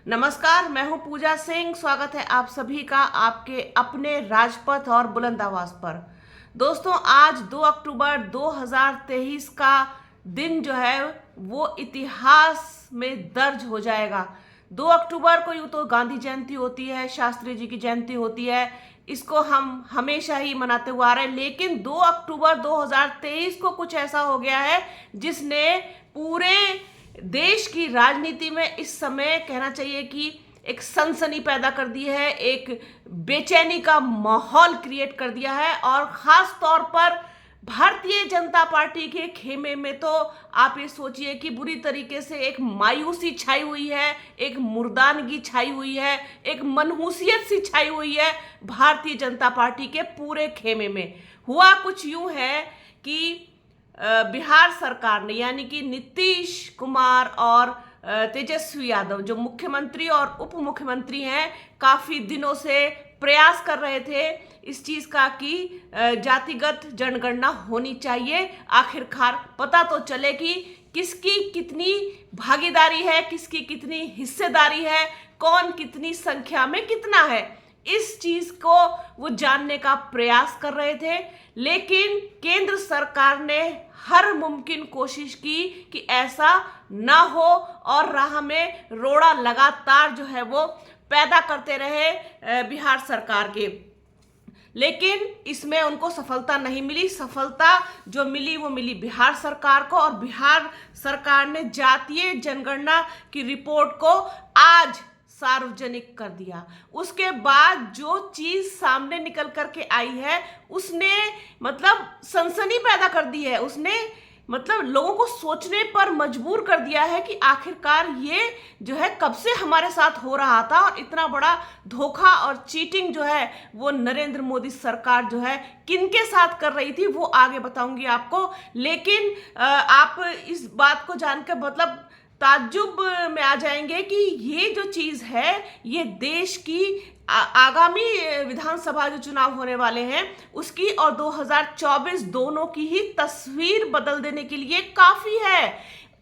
नमस्कार, मैं हूं पूजा सिंह। स्वागत है आप सभी का आपके अपने राजपथ और बुलंद आवाज पर। दोस्तों, आज 2 अक्टूबर 2023 का दिन जो है वो इतिहास में दर्ज हो जाएगा। 2 अक्टूबर को यूं तो गांधी जयंती होती है, शास्त्री जी की जयंती होती है, इसको हम हमेशा ही मनाते हुए आ रहे हैं। लेकिन 2 अक्टूबर 2023 को कुछ ऐसा हो गया है जिसने पूरे देश की राजनीति में इस समय कहना चाहिए कि एक सनसनी पैदा कर दी है, एक बेचैनी का माहौल क्रिएट कर दिया है। और खास तौर पर भारतीय जनता पार्टी के खेमे में तो आप ये सोचिए कि बुरी तरीके से एक मायूसी छाई हुई है, एक मुर्दानगी छाई हुई है, एक मनहूसियत सी छाई हुई है भारतीय जनता पार्टी के पूरे खेमे में। हुआ कुछ यूं है कि बिहार सरकार ने, यानी कि नीतीश कुमार और तेजस्वी यादव जो मुख्यमंत्री और उप मुख्यमंत्री हैं, काफी दिनों से प्रयास कर रहे थे इस चीज का कि जातिगत जनगणना होनी चाहिए। आखिरकार पता तो चले कि किसकी कितनी भागीदारी है, किसकी कितनी हिस्सेदारी है, कौन कितनी संख्या में कितना है। इस चीज को वो जानने का प्रयास कर रहे थे। लेकिन केंद्र सरकार ने हर मुमकिन कोशिश की कि ऐसा ना हो और राह में रोड़ा लगातार जो है वो पैदा करते रहे बिहार सरकार के। लेकिन इसमें उनको सफलता नहीं मिली। सफलता जो मिली वो मिली बिहार सरकार को, और बिहार सरकार ने जातीय जनगणना की रिपोर्ट को आज सार्वजनिक कर दिया। उसके बाद जो चीज सामने निकल करके आई है उसने सनसनी पैदा कर दी है। उसने लोगों को सोचने पर मजबूर कर दिया है कि आखिरकार ये जो है कब से हमारे साथ हो रहा था, और इतना बड़ा धोखा और चीटिंग जो है वो नरेंद्र मोदी सरकार जो है किनके साथ कर रही थी वो आगे बताऊंगी आपको। लेकिन आप इस बात को जानकर ताज्जुब में आ जाएंगे कि ये जो चीज है ये देश की आगामी विधानसभा जो चुनाव होने वाले हैं उसकी और 2024 दोनों की ही तस्वीर बदल देने के लिए काफी है।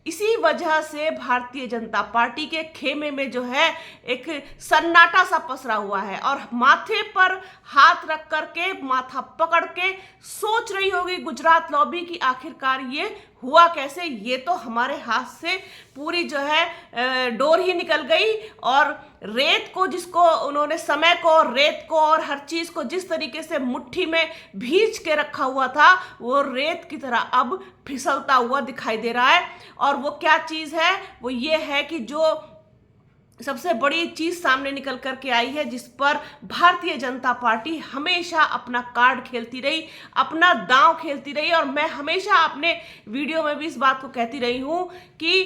इसी वजह से भारतीय जनता पार्टी के खेमे में जो है एक सन्नाटा सा पसरा हुआ है, और माथे पर हाथ रख करके, माथा पकड़ के सोच रही होगी गुजरात लॉबी की आखिरकार ये हुआ कैसे। ये तो हमारे हाथ से पूरी जो है डोर ही निकल गई, और रेत को, जिसको उन्होंने समय को, रेत को और हर चीज को जिस तरीके से मुट्ठी में भींच के रखा हुआ था वो रेत की तरह अब फिसलता हुआ दिखाई दे रहा है। और वो क्या चीज है, वो ये है कि जो सबसे बड़ी चीज सामने निकल करके आई है जिस पर भारतीय जनता पार्टी हमेशा अपना कार्ड खेलती रही, अपना दांव खेलती रही। और मैं हमेशा अपने वीडियो में भी इस बात को कहती रही हूं कि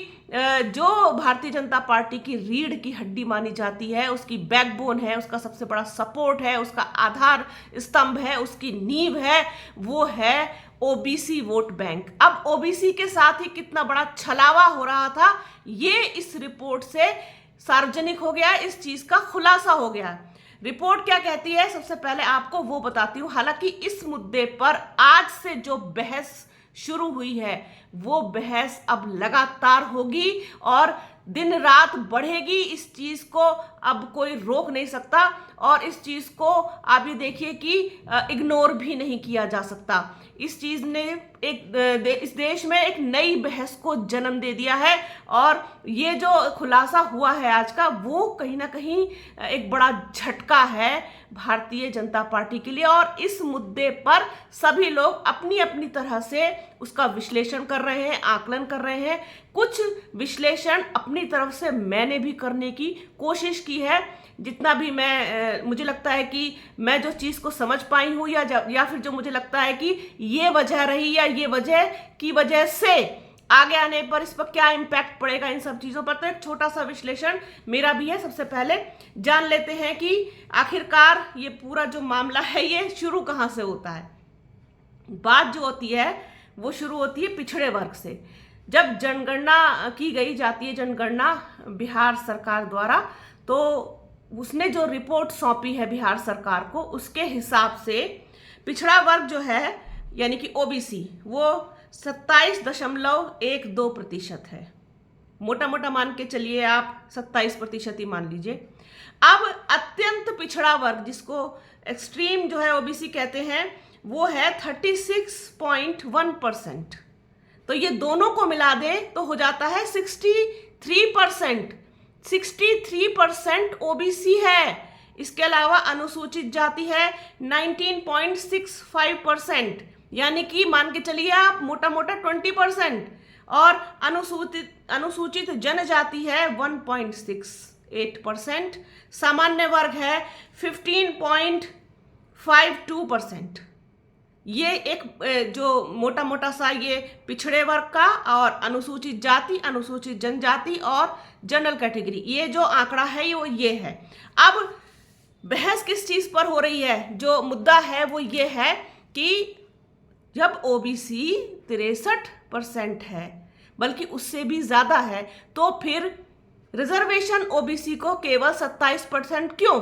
जो भारतीय जनता पार्टी की रीढ़ की हड्डी मानी जाती है, उसकी बैकबोन है, उसका सबसे बड़ा सपोर्ट है, उसका आधार स्तंभ है, उसकी नींव है, वो है ओबीसी वोट बैंक। अब ओबीसी के साथ ही कितना बड़ा छलावा हो रहा था ये इस रिपोर्ट से सार्वजनिक हो गया, इस चीज का खुलासा हो गया। रिपोर्ट क्या कहती है सबसे पहले आपको वो बताती हूं। हालांकि इस मुद्दे पर आज से जो बहस शुरू हुई है वो बहस अब लगातार होगी और दिन रात बढ़ेगी। इस चीज को अब कोई रोक नहीं सकता, और इस चीज को आप ये देखिए कि इग्नोर भी नहीं किया जा सकता। इस चीज ने इस देश में एक नई बहस को जन्म दे दिया है, और ये जो खुलासा हुआ है आज का वो कहीं ना कहीं एक बड़ा झटका है भारतीय जनता पार्टी के लिए। और इस मुद्दे पर सभी लोग अपनी अपनी तरह से उसका विश्लेषण कर रहे हैं, आकलन कर रहे हैं। कुछ विश्लेषण अपनी तरफ से मैंने भी करने की कोशिश की है, जितना भी मुझे लगता है कि मैं जो चीज को समझ पाई हूं, या फिर जो मुझे लगता है कि ये वजह रही या ये वजह की वजह से आगे आने पर इस पर क्या इम्पैक्ट पड़ेगा, इन सब चीजों पर तो एक छोटा सा विश्लेषण मेरा भी है। सबसे पहले जान लेते हैं कि आखिरकार ये पूरा जो मामला है ये शुरू कहां से होता है। बात जो होती है वो शुरू होती है पिछड़े वर्ग से। जब जनगणना की गई, जातीय जनगणना बिहार सरकार द्वारा, तो उसने जो रिपोर्ट सौंपी है बिहार सरकार को, उसके हिसाब से पिछड़ा वर्ग जो है यानी कि ओबीसी वो 27.12% है। मोटा मोटा मान के चलिए, आप 27% ही मान लीजिए। अब अत्यंत पिछड़ा वर्ग, जिसको एक्सट्रीम जो है ओबीसी कहते हैं, वो है 36.1%। तो ये दोनों को मिला दें तो हो जाता है 63%। 63% ओबीसी है। इसके अलावा अनुसूचित जाति है 19.65%, यानी कि मान के चलिए आप मोटा मोटा 20%। और अनुसूचित जनजाति है 1.68%। सामान्य वर्ग है 15.52%। ये एक जो मोटा मोटा सा ये पिछड़े वर्ग का और अनुसूचित जाति, अनुसूचित जनजाति और जनरल कैटेगरी, ये जो आंकड़ा है वो ये है। अब बहस किस चीज पर हो रही है? जो मुद्दा है वो ये है कि जब ओबीसी 63% है, बल्कि उससे भी ज्यादा है, तो फिर रिजर्वेशन ओबीसी को केवल 27% क्यों?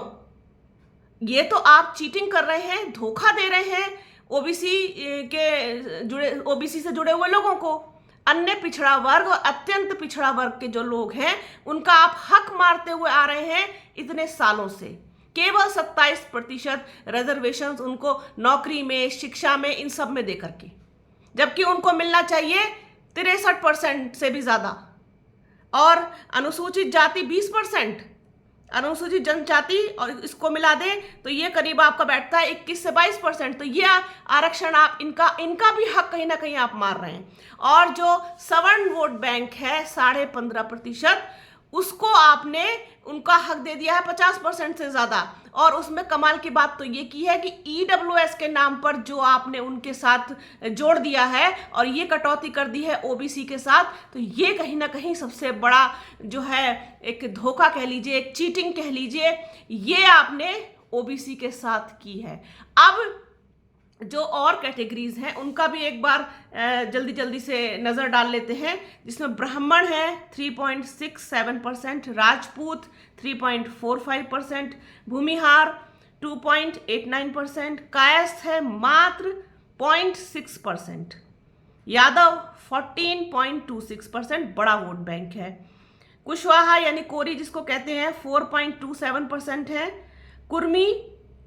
ये तो आप चीटिंग कर रहे हैं, धोखा दे रहे हैं ओबीसी से जुड़े हुए लोगों को। अन्य पिछड़ा वर्ग और अत्यंत पिछड़ा वर्ग के जो लोग हैं, उनका आप हक मारते हुए आ रहे हैं इतने सालों से। केवल 27% रिजर्वेशन उनको नौकरी में, शिक्षा में, इन सब में दे करके, जबकि उनको मिलना चाहिए 63% से भी ज्यादा। और अनुसूचित जाति 20%, अनुसूचित जनजाति और इसको मिला दें तो ये करीब आपका बैठता है 21 से 22%। तो ये आरक्षण आप इनका भी हक कहीं ना कहीं आप मार रहे हैं। और जो सवर्ण वोट बैंक है 15.5%, उसको आपने उनका हक दे दिया है 50% से ज्यादा। और उसमें कमाल की बात तो ये की है कि ईडब्ल्यूएस के नाम पर जो आपने उनके साथ जोड़ दिया है और ये कटौती कर दी है ओबीसी के साथ, तो ये कहीं ना कहीं सबसे बड़ा जो है एक धोखा कह लीजिए, एक चीटिंग कह लीजिए, ये आपने ओबीसी के साथ की है। अब जो और कैटेगरीज हैं उनका भी एक बार जल्दी जल्दी से नज़र डाल लेते हैं, जिसमें ब्राह्मण है 3.67%, राजपूत 3.45%, भूमिहार 2.89%, कायस्थ है मात्र 0.6%, यादव 14.26%, बड़ा वोट बैंक है। कुशवाहा यानी कोरी जिसको कहते हैं 4.27% है, कुर्मी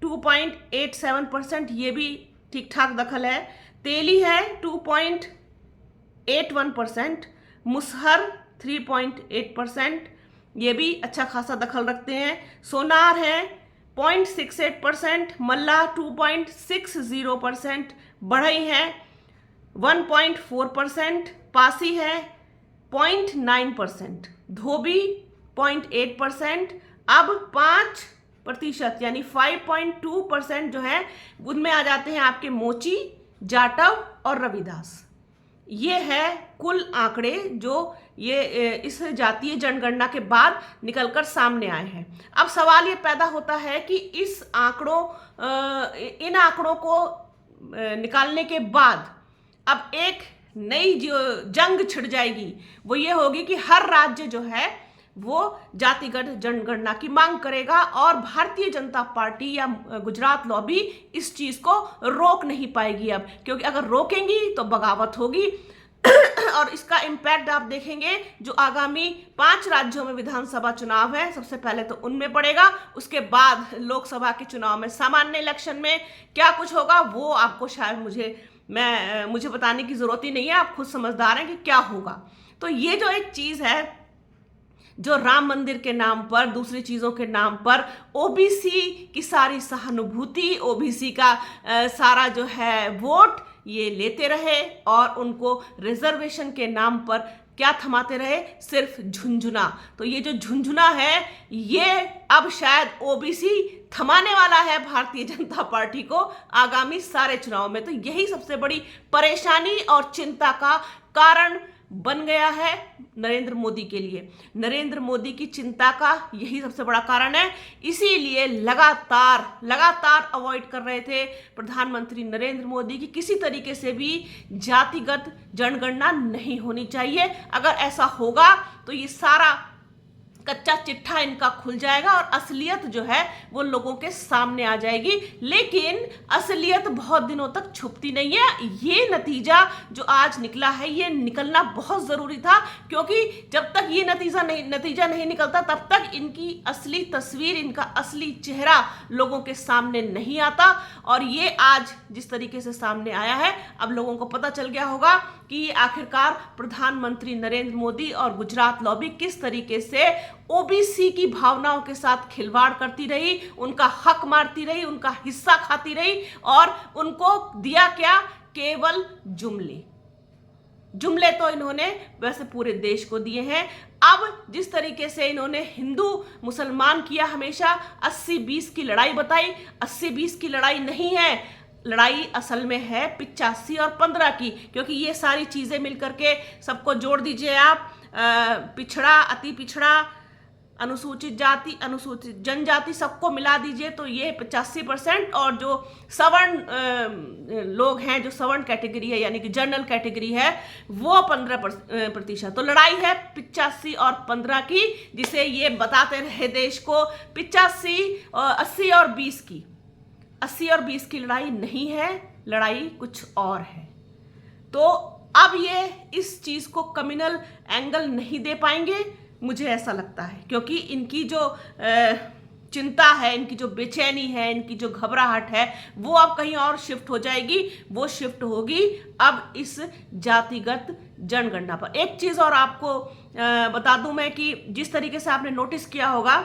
2.87%, ये भी ठीक ठाक दखल है। तेली है 2.81%, मुसहर 3.8%, ये भी अच्छा खासा दखल रखते हैं। सोनार है 0.68%, मल्ला 2.60%, बढ़ई है 1.4%, पासी है 0.9%, धोबी 0.8%। अब 5% यानी 5.2% जो है उनमें आ जाते हैं आपके मोची, जाटव और रविदास। ये है कुल आंकड़े जो ये इस जातीय जनगणना के बाद निकलकर सामने आए हैं। अब सवाल ये पैदा होता है कि इन आंकड़ों को निकालने के बाद अब एक नई जो जंग छिड़ जाएगी, वो ये होगी कि हर राज्य जो है वो जातिगत जनगणना की मांग करेगा और भारतीय जनता पार्टी या गुजरात लॉबी इस चीज को रोक नहीं पाएगी अब, क्योंकि अगर रोकेंगी तो बगावत होगी और इसका इम्पैक्ट आप देखेंगे जो आगामी 5 राज्यों में विधानसभा चुनाव है, सबसे पहले तो उनमें पड़ेगा, उसके बाद लोकसभा के चुनाव में, सामान्य इलेक्शन में क्या कुछ होगा वो आपको शायद मुझे बताने की जरूरत ही नहीं है, आप खुद समझदार हैं कि क्या होगा। तो ये जो एक चीज है जो राम मंदिर के नाम पर, दूसरी चीजों के नाम पर ओबीसी की सारी सहानुभूति, ओबीसी का सारा जो है वोट ये लेते रहे और उनको रिजर्वेशन के नाम पर क्या थमाते रहे, सिर्फ झुंझुना। तो ये जो झुंझुना है ये अब शायद ओबीसी थमाने वाला है भारतीय जनता पार्टी को आगामी सारे चुनाव में। तो यही सबसे बड़ी परेशानी और चिंता का कारण बन गया है नरेंद्र मोदी के लिए। नरेंद्र मोदी की चिंता का यही सबसे बड़ा कारण है, इसीलिए लगातार अवॉइड कर रहे थे प्रधानमंत्री नरेंद्र मोदी की किसी तरीके से भी जातिगत जनगणना नहीं होनी चाहिए। अगर ऐसा होगा तो ये सारा कच्चा चिट्ठा इनका खुल जाएगा और असलियत जो है वो लोगों के सामने आ जाएगी। लेकिन असलियत बहुत दिनों तक छुपती नहीं है। ये नतीजा जो आज निकला है ये निकलना बहुत जरूरी था, क्योंकि जब तक ये नतीजा नहीं निकलता तब तक इनकी असली तस्वीर, इनका असली चेहरा लोगों के सामने नहीं आता। और ये आज जिस तरीके से सामने आया है, अब लोगों को पता चल गया होगा कि आखिरकार प्रधानमंत्री नरेंद्र मोदी और गुजरात लॉबी किस तरीके से ओबीसी की भावनाओं के साथ खिलवाड़ करती रही, उनका हक मारती रही, उनका हिस्सा खाती रही और उनको दिया क्या, केवल जुमले तो इन्होंने वैसे पूरे देश को दिए हैं। अब जिस तरीके से इन्होंने हिंदू मुसलमान किया, हमेशा 80-20 की लड़ाई बताई, 80-20 की लड़ाई नहीं है, लड़ाई असल में है 85 और 15 की, क्योंकि ये सारी चीजें मिलकर के सबको जोड़ दीजिए आप, पिछड़ा, अति पिछड़ा, अनुसूचित जाति, अनुसूचित जनजाति, सबको मिला दीजिए तो ये 85%, और जो सवर्ण लोग हैं, जो सवर्ण कैटेगरी है यानी कि जनरल कैटेगरी है, वो 15%। तो लड़ाई है 85 और 15 की, जिसे ये बताते रहे देश को 85, 80 और 20 की। 80 और 20 की लड़ाई नहीं है, लड़ाई कुछ और है। तो अब ये इस चीज को कम्युनल एंगल नहीं दे पाएंगे, मुझे ऐसा लगता है, क्योंकि इनकी जो चिंता है, इनकी जो बेचैनी है, इनकी जो घबराहट है, वो अब कहीं और शिफ्ट हो जाएगी। वो शिफ्ट होगी अब इस जातिगत जनगणना पर। एक चीज और आपको बता दूं मैं कि जिस तरीके से आपने नोटिस किया होगा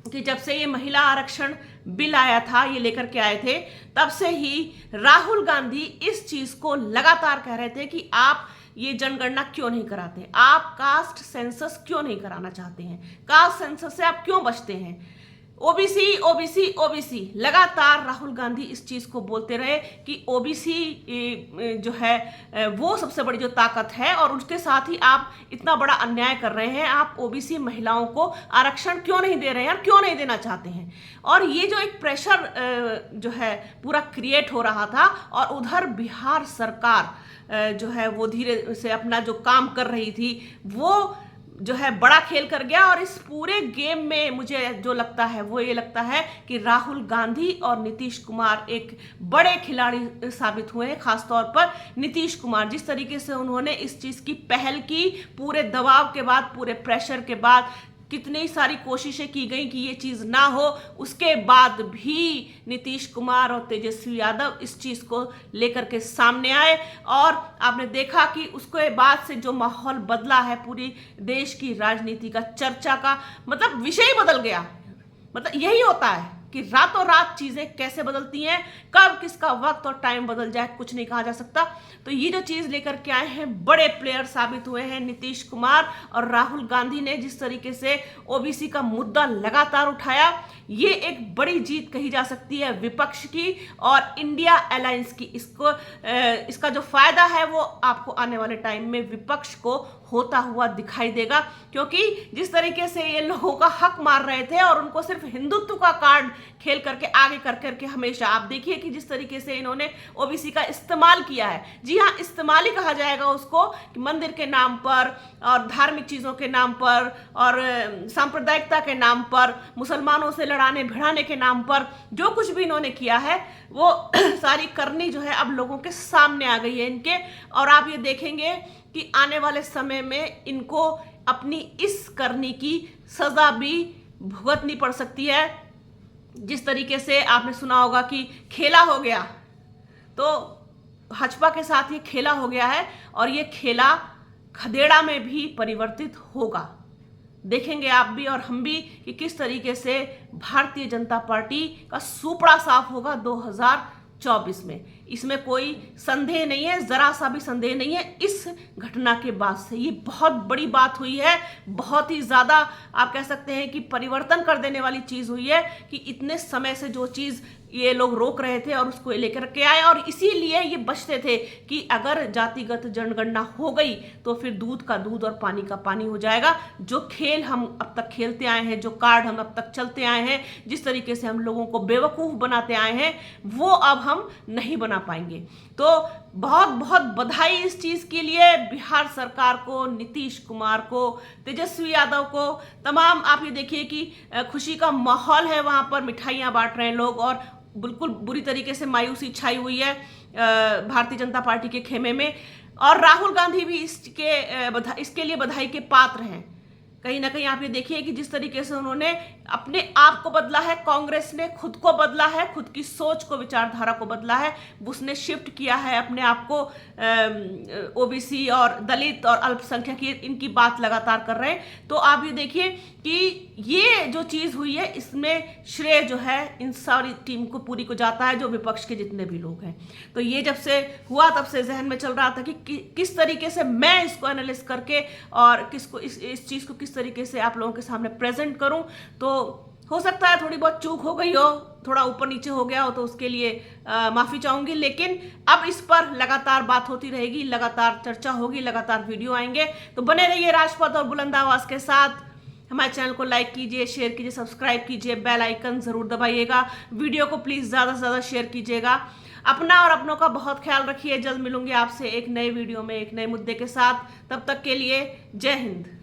कि जब से ये महिला आरक्षण बिल आया था, ये लेकर के आए थे, तब से ही राहुल गांधी इस चीज को लगातार कह रहे थे कि आप ये जनगणना क्यों नहीं कराते, आप कास्ट सेंसस क्यों नहीं कराना चाहते हैं, कास्ट सेंसस से आप क्यों बचते हैं, ओबीसी ओबीसी ओबीसी। लगातार राहुल गांधी इस चीज को बोलते रहे कि ओबीसी जो है वो सबसे बड़ी जो ताकत है, और उसके साथ ही आप इतना बड़ा अन्याय कर रहे हैं, आप ओबीसी महिलाओं को आरक्षण क्यों नहीं दे रहे हैं और क्यों नहीं देना चाहते हैं। और ये जो एक प्रेशर जो है पूरा क्रिएट हो रहा था, और उधर बिहार सरकार जो है वो धीरे से अपना जो काम कर रही थी, वो जो है बड़ा खेल कर गया। और इस पूरे गेम में मुझे जो लगता है वो ये लगता है कि राहुल गांधी और नीतीश कुमार एक बड़े खिलाड़ी साबित हुए हैं। खासतौर पर नीतीश कुमार, जिस तरीके से उन्होंने इस चीज की पहल की, पूरे दबाव के बाद, पूरे प्रेशर के बाद, कितनी सारी कोशिशें की गई कि ये चीज ना हो, उसके बाद भी नीतीश कुमार और तेजस्वी यादव इस चीज को लेकर के सामने आए। और आपने देखा कि उसके बाद से जो माहौल बदला है पूरी देश की राजनीति का, चर्चा का मतलब विषय ही बदल गया। मतलब यही होता है कि रातों रात चीजें कैसे बदलती हैं, कब किसका वक्त और टाइम बदल जाए कुछ नहीं कहा जा सकता। तो ये जो चीज लेकर के आए हैं, बड़े प्लेयर साबित हुए हैं नीतीश कुमार और राहुल गांधी ने। जिस तरीके से ओबीसी का मुद्दा लगातार उठाया, ये एक बड़ी जीत कही जा सकती है विपक्ष की और इंडिया अलायंस की। इसका जो फायदा है वो आपको आने वाले टाइम में विपक्ष को होता हुआ दिखाई देगा, क्योंकि जिस तरीके से ये लोगों का हक मार रहे थे और उनको सिर्फ हिंदुत्व का कार्ड खेल करके आगे कर करके हमेशा, आप देखिए कि जिस तरीके से इन्होंने ओबीसी का इस्तेमाल किया है। जी हाँ, इस्तेमाल ही कहा जाएगा उसको, कि मंदिर के नाम पर और धार्मिक चीजों के नाम पर और सांप्रदायिकता के नाम पर, मुसलमानों से लड़ाने भिड़ाने के नाम पर जो कुछ भी इन्होंने किया है वो सारी करनी जो है अब लोगों के सामने आ गई है इनके। और आप ये देखेंगे कि आने वाले समय में इनको अपनी इस करनी की सजा भी भुगतनी पड़ सकती है। जिस तरीके से आपने सुना होगा कि खेला हो गया, तो भाजपा के साथ ये खेला हो गया है और ये खेला खदेड़ा में भी परिवर्तित होगा। देखेंगे आप भी और हम भी कि किस तरीके से भारतीय जनता पार्टी का सुपड़ा साफ होगा 2024 में। इसमें कोई संदेह नहीं है, जरा सा भी संदेह नहीं है। इस घटना के बाद से ये बहुत बड़ी बात हुई है, बहुत ही ज्यादा आप कह सकते हैं कि परिवर्तन कर देने वाली चीज हुई है, कि इतने समय से जो चीज ये लोग रोक रहे थे और उसको लेकर के आए, और इसीलिए ये बचते थे कि अगर जातिगत जनगणना हो गई तो फिर दूध का दूध और पानी का पानी हो जाएगा। जो खेल हम अब तक खेलते आए हैं, जो कार्ड हम अब तक चलते आए हैं, जिस तरीके से हम लोगों को बेवकूफ बनाते आए हैं, वो अब हम नहीं बना पाएंगे। तो बहुत बहुत बधाई इस चीज़ के लिए बिहार सरकार को, नीतीश कुमार को, तेजस्वी यादव को, तमाम। आप ये देखिए कि खुशी का माहौल है, वहाँ पर मिठाइयाँ बांट रहे हैं लोग और बिल्कुल बुरी तरीके से मायूसी छाई हुई है भारतीय जनता पार्टी के खेमे में। और राहुल गांधी भी इसके लिए बधाई के पात्र हैं। कहीं ना कहीं आप ये देखिए कि जिस तरीके से उन्होंने अपने आप को बदला है, कांग्रेस ने खुद को बदला है, खुद की सोच को, विचारधारा को बदला है, उसने शिफ्ट किया है अपने आप को। ओबीसी और दलित और अल्पसंख्यक इनकी बात लगातार कर रहे हैं। तो आप ये देखिए कि ये जो चीज हुई है, इसमें श्रेय जो है इन सारी टीम को पूरी को जाता है, जो विपक्ष के जितने भी लोग हैं। तो ये जब से हुआ तब से जहन में चल रहा था कि किस तरीके से मैं इसको एनालिसिस करके और किसको इस चीज को किस तरीके से आप लोगों के सामने प्रेजेंट करूं। तो हो सकता है थोड़ी बहुत चूक हो गई हो, थोड़ा ऊपर नीचे हो गया हो, तो उसके लिए माफी चाहूंगी। लेकिन अब इस पर लगातार बात होती रहेगी, लगातार चर्चा होगी, लगातार वीडियो आएंगे। तो बने रहिए राजपथ और बुलंद आवाज के साथ। हमारे चैनल को लाइक कीजिए, शेयर कीजिए, सब्सक्राइब कीजिए, बेल आइकन जरूर दबाइएगा। वीडियो को प्लीज ज्यादा से ज्यादा शेयर कीजिएगा। अपना और अपनों का बहुत ख्याल रखिए। जल्द मिलूंगी आपसे एक नए वीडियो में एक नए मुद्दे के साथ। तब तक के लिए जय हिंद।